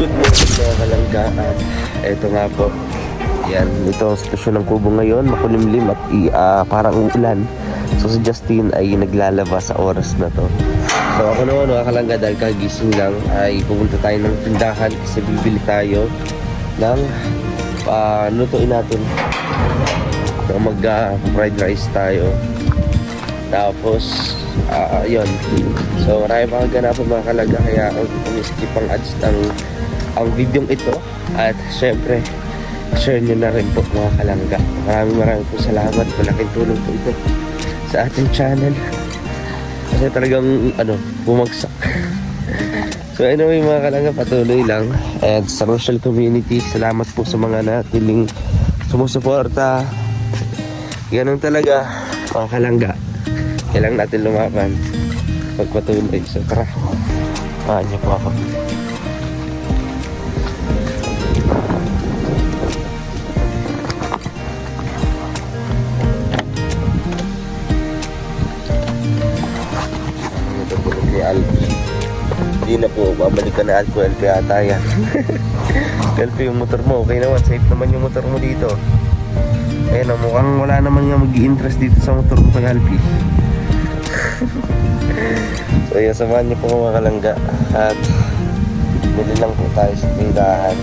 Good morning mga kalangga at eto nga po. Yan, ito ang sitwasyon ng kubo ngayon, makulimlim at parang uulan. So si Justin ay naglalaba sa oras na to. So ako naman mga kalangga, dahil kagising lang ay pupunta tayo ng tindahan kasi bibili tayo ng lutuin natin. So mag-fried rice tayo. Tapos yun. So marami pa kaganapan mga kalangga, kaya ang skip ang ads ng ang video ito. At syempre share nyo na rin po mga kalangga. Maraming po salamat. Malaking tulong po ito sa ating channel kasi talagang bumagsak. So anyway mga kalangga, patuloy lang. And sa social community, salamat po sa mga natiling sumusuporta. Ganun talaga mga kalangga, kailangan natin lumaban pagpatuloy. So tara, niyo po ako. Hindi na po, babalik ka na at 12 yata yan. 12 yung motor mo, okay naman, safe naman yung motor mo dito. Ayun, mukhang wala naman nga mag-i-interest dito sa motor mo kay Alfie. So yun, samahan niyo po mga kalangga at bili lang po tayo sa tindahan.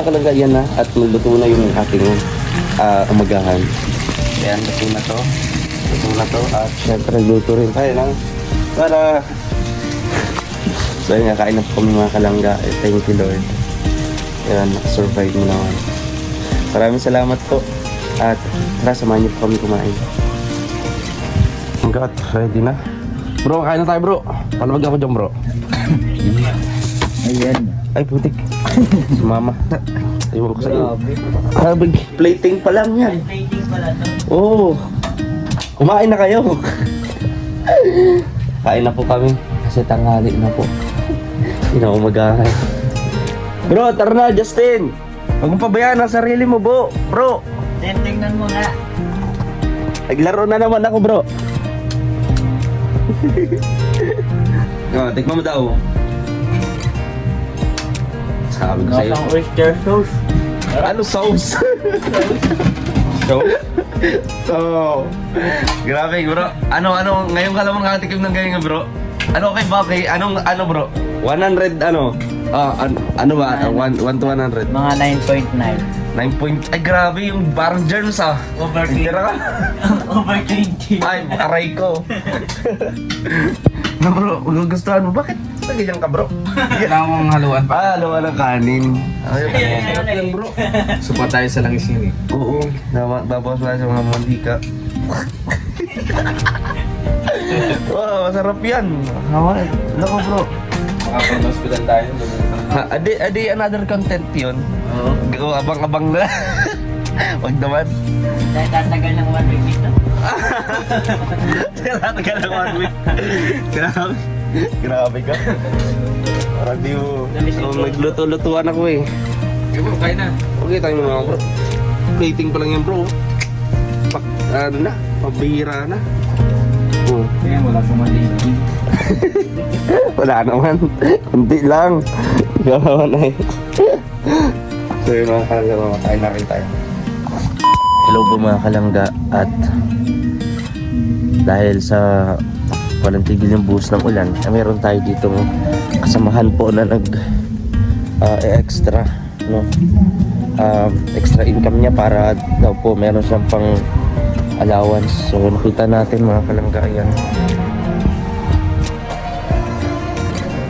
mga kalangga, yan na. At luto na yung ating umagahan. Ayan, luto na to. Luto na to. At syempre, luto rin tayo ng para... So yun nga, kain na po kami mga kalangga. Thank you Lord. Ayan, nakasurvive mo naman. Maraming salamat po. At tara, samahan niyo po kami kumain. Got, ready na. Bro, kain na tayo bro. Palabag ako dyan bro. Ayan. Ay, putik. Sumama. Ayun ko sa iyo. Sabi, plating pa lang yan. Plating pala to. Oo. Kumain na kayo. Kain na po kami. Kasi tanghali na po. Inaumagahan. Bro, tara na, Justin. Huwag mong pabayaan ang sarili mo, bro. Tingnan mo nga. Naglaro na naman ako, bro. Tikman mo daw. Sabi ko sa'yo. Nosang oyster sauce. Ano sauce? Sauce? Oh. Grabe, bro. Ano, ngayon ka lang nakatikim ng ganyan, bro. Ano kay Bob? Ano, bro? 100, ano ba? 1 to 100? Mga 9.9. 9 point. Ay, grabe yung parang germs ah. Over Tira ka. Over 20. Ay, aray ko. No, bro, magugustuhan mo. Bakit ganyan ka, bro? Kailangan mong haluan pa. Haluan ng kanin. Ay, sarap yan, bro. Supa tayo sa langis yun eh. Oo. Babawas na sa mga mantika. Wow, masarap yan. Hawa. Nako, bro. Makapag-hospital tayo. Adi another content yun. Oo. Abang-abang na. Wag naman. Dahil tatagal ng 1 week dito. Tatagal ng 1 week. Grabe ka. Parang di mo. Nagluto-lutuan ako eh. Okay bro, kain na. Okay tayo mga bro. Plating pa lang yan bro. Ano na, pabihira na. Oh. Kaya wala sumaligi. Wala naman. Hindi lang. Ikaw naman eh. So yun mga kalangga, makain na rin tayo. Hello po mga kalangga. At dahil sa walang tigil yung buhos ng ulan, meron tayo dito kasamahan po na extra no? Extra income niya para daw po meron siyang pang allowance. So nakita natin mga kalangga, ayan.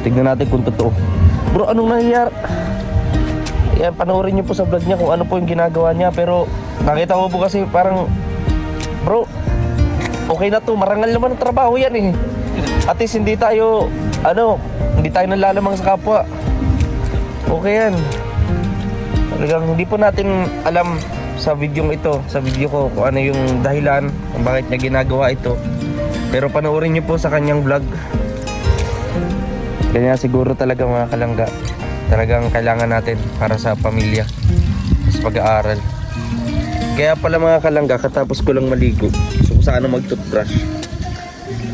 Tignan natin kung totoo. Bro, anong nangyayari? Ayan, panoorin niyo po sa vlog niya kung ano po yung ginagawa niya. Pero nakita ko po kasi parang, bro, okay na to, marangal naman ang trabaho yan eh. At least hindi tayo nalalamang sa kapwa. Okay yan. Talagang hindi po natin alam sa video ko kung ano yung dahilan kung bakit niya ginagawa ito. Pero panoorin niyo po sa kanyang vlog. Kanya siguro talaga mga kalangga, talagang kailangan natin para sa pamilya, sa pag-aaral. Kaya pala mga kalangga, katapos ko lang maligo, so sana mag-toothbrush.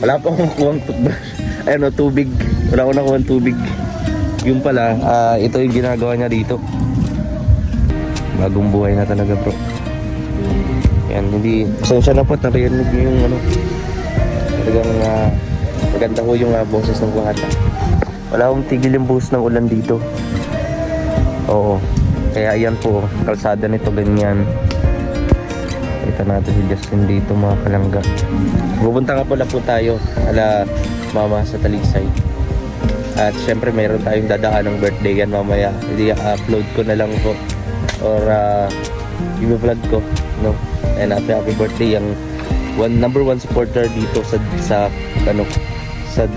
Wala pa akong nakuhang toothbrush. Ayun o, tubig. Wala akong nakuhang tubig. Yung pala, ito yung ginagawa niya dito. Bagong buhay na talaga bro. Yan, hindi, pasensya na po, narinig niyo yung talagang maganda ko yung boses ng buhata. Wala akong tigil yung buhos ng ulan dito. Oo. Kaya ayan po, kalsada nito ganyan. Kita natin si Justin dito mga kalangga. Pupunta nga pala po tayo ala mama sa Talisay. At syempre mayroon tayong dadaan ng birthday yan mamaya. Hindi upload ko na lang po or i-vlog ko, no? And happy birthday ang number one supporter dito sa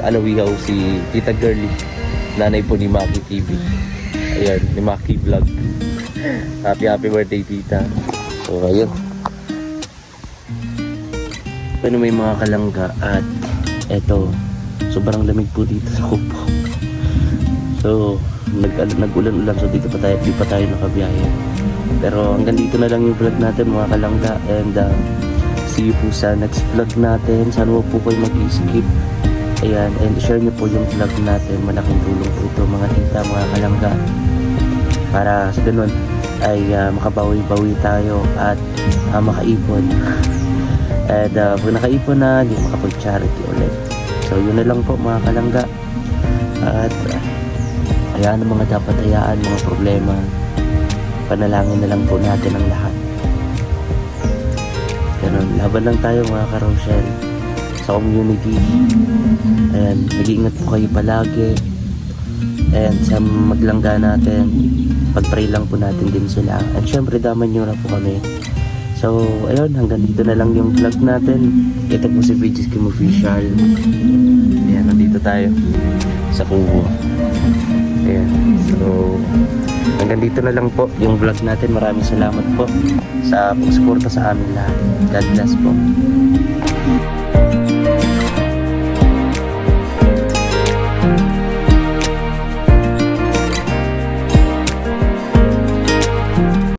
Alawihaw, si Tita Girly, nanay po ni Maki TV. Ayan, ni Maki Vlog. Happy birthday Tita. So ayun, ano may mga kalangga. At eto, sobrang lamig po dito sa Kubo. So nag-ulan-ulan, so di pa tayo nakabiyaya. Pero hanggang dito na lang yung vlog natin mga kalangga. And see you po sa next vlog natin. Sana po kayo mag-skip. Ayan, and share nyo po yung vlog natin. Malaking tulong po ito mga tita, mga kalangga. Para sa ganun ay makabawi-bawi tayo at makaipon. And pag nakaipon na, hindi makapag-charity ulit. So yun na lang po mga kalangga. At hayaan ang mga dapat hayaan, mga problema. panalangin na lang po natin ang lahat. Ganun, laban lang tayo mga ka-Rochelle sa community. Ayan, mag-iingat po kayo palagi. Ayan, sa maglangga natin, pag-pray lang po natin din sila. At syempre, daman nyo na po kami. So, ayun, hanggang dito na lang yung vlog natin. Ito po si VG's Kim Official. Ayan, nandito tayo sa Kubo. Ayan, so, hanggang dito na lang po yung vlog natin. Maraming salamat po sa pagsuporta sa amin lahat. God bless po.